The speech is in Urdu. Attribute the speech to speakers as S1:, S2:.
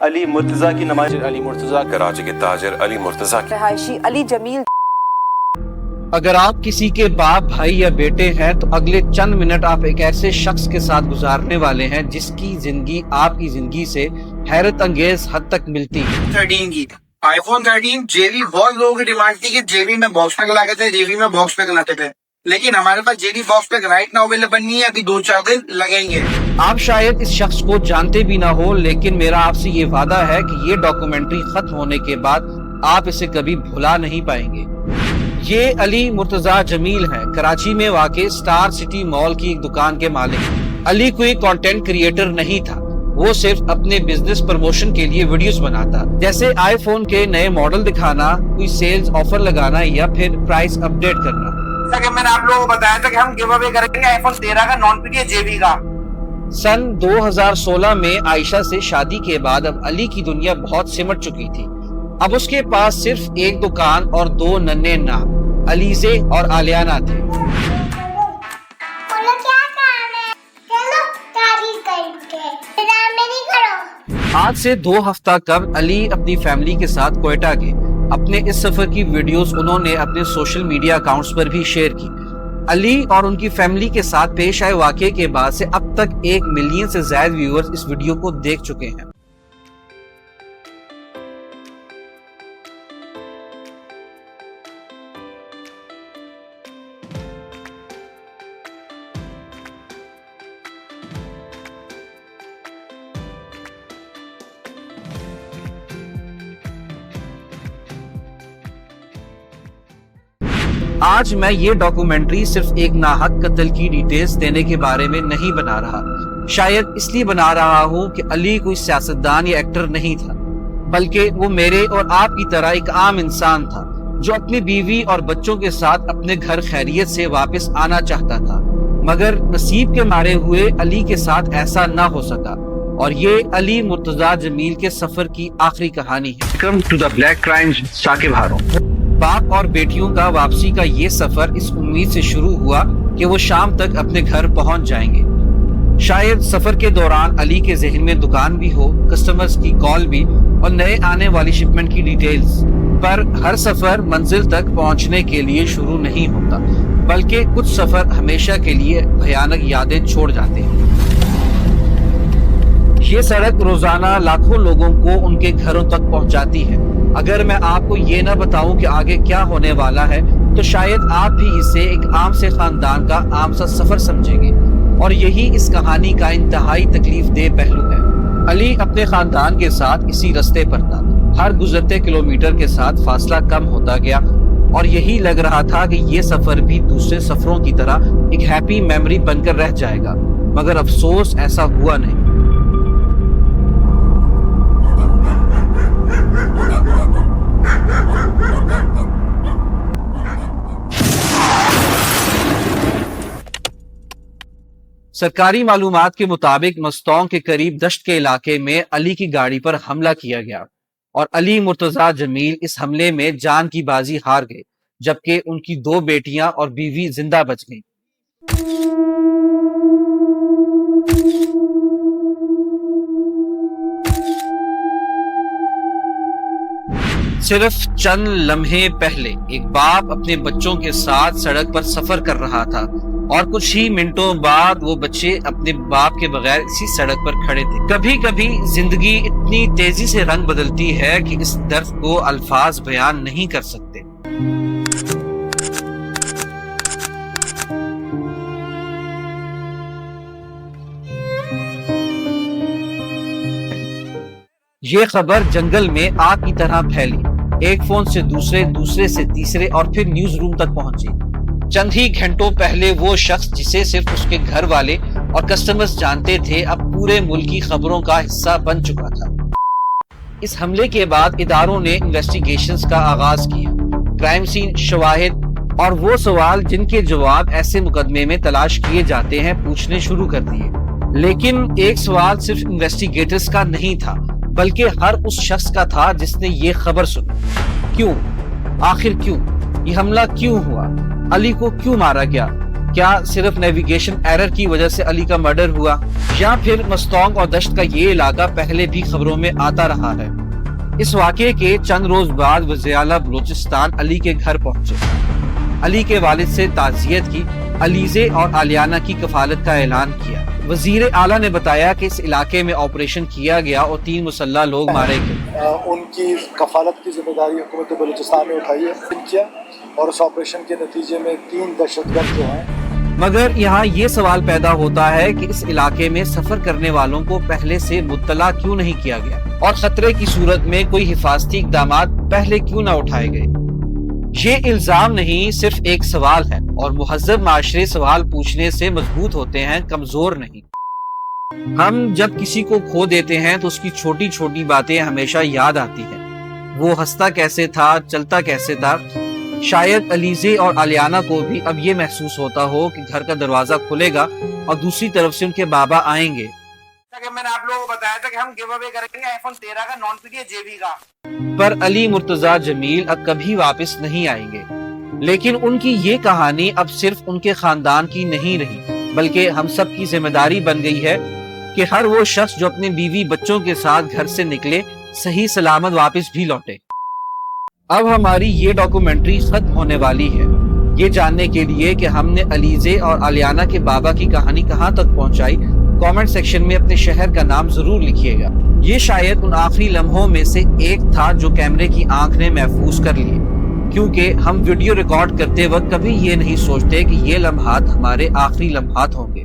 S1: علی مرتضیٰ کی نمائش علی مرتضیٰ
S2: کراچی کے تاجر علی مرتضیٰ
S3: رہائشی علی جمیل۔
S4: اگر آپ کسی کے باپ، بھائی یا بیٹے ہیں تو اگلے چند منٹ آپ ایک ایسے شخص کے ساتھ گزارنے والے ہیں جس کی زندگی آپ کی زندگی سے حیرت انگیز حد تک ملتی ہے۔
S5: 13 کی آئی فون 13 جیلی بہت لوگوں کی ڈیمانڈ تھی کہ جیلی میں باکس پیک لگاتے تھے، جیلی میں باکس پیک لاتے تھے، لیکن ہمارے پاس jelly box pack right now available نہیں ہے، ابھی 2-4 دن لگیں گے۔
S4: آپ شاید اس شخص کو جانتے بھی نہ ہو، لیکن میرا آپ سے یہ وعدہ ہے کہ یہ ڈاکومنٹری ختم ہونے کے بعد آپ اسے کبھی بھلا نہیں پائیں گے۔ یہ علی مرتضیٰ جمیل ہے، کراچی میں واقع سٹار سٹی مال کی ایک دکان کے مالک۔ علی کوئی کنٹینٹ کریٹر نہیں تھا، وہ صرف اپنے بزنس پروموشن کے لیے ویڈیوز بناتا، جیسے آئی فون کے نئے ماڈل دکھانا، کوئی سیلز آفر لگانا یا پھر پرائس اپ ڈیٹ کرنا۔
S5: کہ میں نے آپ لوگوں کو بتایا تھا کہ ہم گیو اوے کریں گے آئی فون 13 کا نان پی ڈی جیبی کا۔
S4: سن 2016 میں عائشہ سے شادی کے بعد اب علی کی دنیا بہت سمٹ چکی تھی۔ اب اس کے پاس صرف ایک دکان اور 2 ننھے نام علیزے اور آلیانہ تھے۔ آج سے 2 ہفتہ قبل علی اپنی فیملی کے ساتھ کوئٹہ گئے۔ اپنے اس سفر کی ویڈیوز انہوں نے اپنے سوشل میڈیا اکاؤنٹس پر بھی شیئر کی۔ علی اور ان کی فیملی کے ساتھ پیش آئے واقعے کے بعد سے اب تک 1 ملین سے زائد ویورز اس ویڈیو کو دیکھ چکے ہیں۔ آج میں یہ ڈاکومنٹری صرف ایک ناحق قتل کی ڈیٹیلز دینے کے بارے میں نہیں بنا رہا، شاید اس لیے بنا رہا ہوں کہ علی کوئی سیاستدان یا ایکٹر نہیں تھا، بلکہ وہ میرے اور آپ کی طرح ایک عام انسان تھا جو اپنی بیوی اور بچوں کے ساتھ اپنے گھر خیریت سے واپس آنا چاہتا تھا، مگر نصیب کے مارے ہوئے علی کے ساتھ ایسا نہ ہو سکا، اور یہ علی مرتضیٰ جمیل کے سفر کی آخری کہانی ہے۔ Welcome to the black crime Saqib Haroon. باپ اور بیٹیوں کا واپسی کا یہ سفر اس امید سے شروع ہوا کہ وہ شام تک اپنے گھر پہنچ جائیں گے۔ شاید سفر کے دوران علی کے ذہن میں دکان بھی ہو، کسٹمرز کی کال بھی، اور نئے آنے والی شپمنٹ کی ڈیٹیلز، پر ہر سفر منزل تک پہنچنے کے لیے شروع نہیں ہوتا، بلکہ کچھ سفر ہمیشہ کے لیے بھیانک یادیں چھوڑ جاتے ہیں۔ یہ سڑک روزانہ لاکھوں لوگوں کو ان کے گھروں تک پہنچاتی ہے۔ اگر میں آپ کو یہ نہ بتاؤں کہ آگے کیا ہونے والا ہے تو شاید آپ بھی اسے ایک عام سے خاندان کا عام سا سفر سمجھیں گے، اور یہی اس کہانی کا انتہائی تکلیف دہ پہلو ہے۔ علی اپنے خاندان کے ساتھ اسی رستے پر تھا، ہر گزرتے کلومیٹر کے ساتھ فاصلہ کم ہوتا گیا، اور یہی لگ رہا تھا کہ یہ سفر بھی دوسرے سفروں کی طرح ایک ہیپی میموری بن کر رہ جائے گا، مگر افسوس ایسا ہوا نہیں۔ سرکاری معلومات کے مطابق مستونگ کے قریب دشت کے علاقے میں علی کی گاڑی پر حملہ کیا گیا، اور علی مرتضیٰ جمیل اس حملے میں جان کی بازی ہار گئے، جبکہ ان کی 2 بیٹیاں اور بیوی زندہ بچ گئیں۔ صرف چند لمحے پہلے ایک باپ اپنے بچوں کے ساتھ سڑک پر سفر کر رہا تھا، اور کچھ ہی منٹوں بعد وہ بچے اپنے باپ کے بغیر اسی سڑک پر کھڑے تھے۔ کبھی کبھی زندگی اتنی تیزی سے رنگ بدلتی ہے کہ اس درد کو الفاظ بیان نہیں کر سکتے۔ یہ خبر جنگل میں آگ کی طرح پھیلی، ایک فون سے دوسرے، دوسرے سے تیسرے، اور پھر نیوز روم تک پہنچی۔ چند ہی گھنٹوں پہلے وہ شخص جسے صرف اس کے گھر والے اور کسٹمرز جانتے تھے اب پورے ملک کی خبروں کا حصہ بن چکا تھا۔ اس حملے کے بعد اداروں نے انویسٹیگیشنز کا آغاز کیا، کرائم سین، شواہد اور وہ سوال جن کے جواب ایسے مقدمے میں تلاش کیے جاتے ہیں پوچھنے شروع کر دیے۔ لیکن ایک سوال صرف انویسٹیگیٹرز کا نہیں تھا، بلکہ ہر اس شخص کا تھا جس نے یہ خبر سنی۔ کیوں؟ آخر کیوں؟ یہ حملہ کیوں ہوا؟ علی کو کیوں مارا گیا؟ کیا صرف نیویگیشن ایرر کی وجہ سے علی کا مرڈر ہوا یا پھر مستونگ اور دشت کا یہ علاقہ پہلے بھی خبروں میں آتا رہا ہے؟ اس واقعے کے چند روز بعد وزیر اعلیٰ بلوچستان علی کے گھر پہنچے، علی کے والد سے تعزیت کی، علیزے اور آلیانہ کی کفالت کا اعلان کیا۔ وزیر اعلیٰ نے بتایا کہ اس علاقے میں آپریشن کیا گیا اور 3 مسلح لوگ مارے گئے۔
S3: ان کی کفالت کی ذمہ داری حکومت بلوچستان نے اٹھائی ہے اور اس آپریشن کے نتیجے میں 3 دہشت گرد جو ہیں۔
S4: مگر یہاں یہ سوال پیدا ہوتا ہے کہ اس علاقے میں سفر کرنے والوں کو پہلے سے مطلع کیوں نہیں کیا گیا اور خطرے کی صورت میں کوئی حفاظتی اقدامات پہلے کیوں نہ اٹھائے گئے؟ یہ الزام نہیں، صرف ایک سوال ہے، اور مہذب معاشرے سوال پوچھنے سے مضبوط ہوتے ہیں، کمزور نہیں۔ ہم جب کسی کو کھو دیتے ہیں تو اس کی چھوٹی چھوٹی باتیں ہمیشہ یاد آتی ہیں۔ وہ ہنستا کیسے تھا، چلتا کیسے تھا۔ شاید علیزے اور آلیانہ کو بھی اب یہ محسوس ہوتا ہو کہ گھر کا دروازہ کھلے گا اور دوسری طرف سے ان کے بابا آئیں گے۔
S5: میں نے آپ لوگوں کو بتایا تھا کہ ہم گیو اوے کریں گے آئی فون 13 کا naan P D J B کا،
S4: پر علی مرتضیٰ جمیل اب کبھی واپس نہیں آئیں گے۔ لیکن ان کی یہ کہانی اب صرف ان کے خاندان کی نہیں رہی، بلکہ ہم سب کی ذمہ داری بن گئی ہے کہ ہر وہ شخص جو اپنے بیوی بچوں کے ساتھ گھر سے نکلے صحیح سلامت واپس بھی لوٹے۔ اب ہماری یہ ڈاکومنٹری ختم ہونے والی ہے۔ یہ جاننے کے لیے کہ ہم نے علیزے اور آلیانہ کے بابا کی کہانی کہاں تک پہنچائی، کامنٹ سیکشن میں اپنے شہر کا نام ضرور لکھیے گا۔ یہ شاید ان آخری لمحوں میں سے ایک تھا جو کیمرے کی آنکھ نے محفوظ کر لیے، کیونکہ ہم ویڈیو ریکارڈ کرتے وقت کبھی یہ نہیں سوچتے کہ یہ لمحات ہمارے آخری لمحات ہوں گے۔